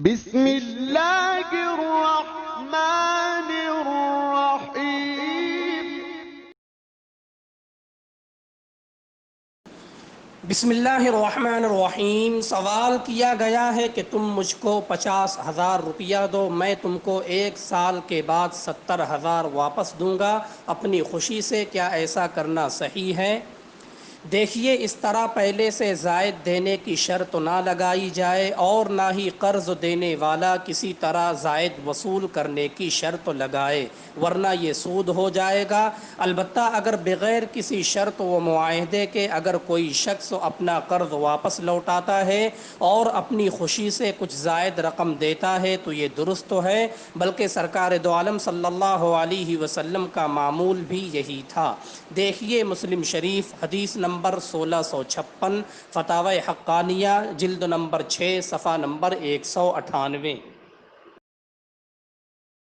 بسم اللہ الرحمن الرحیم۔ بسم اللہ الرحمن الرحیم۔ سوال کیا گیا ہے کہ تم مجھ کو 50,000 روپیہ دو، میں تم کو 1 سال کے بعد 70,000 واپس دوں گا اپنی خوشی سے، کیا ایسا کرنا صحیح ہے؟ دیکھیے، اس طرح پہلے سے زائد دینے کی شرط نہ لگائی جائے اور نہ ہی قرض دینے والا کسی طرح زائد وصول کرنے کی شرط لگائے، ورنہ یہ سود ہو جائے گا۔ البتہ اگر بغیر کسی شرط و معاہدے کے اگر کوئی شخص اپنا قرض واپس لوٹاتا ہے اور اپنی خوشی سے کچھ زائد رقم دیتا ہے تو یہ درست ہے، بلکہ سرکار دو عالم صلی اللہ علیہ وسلم کا معمول بھی یہی تھا۔ دیکھیے مسلم شریف حدیث نمبر 1656، فتاوی حقانیہ جلد نمبر 6 صفحہ نمبر 198۔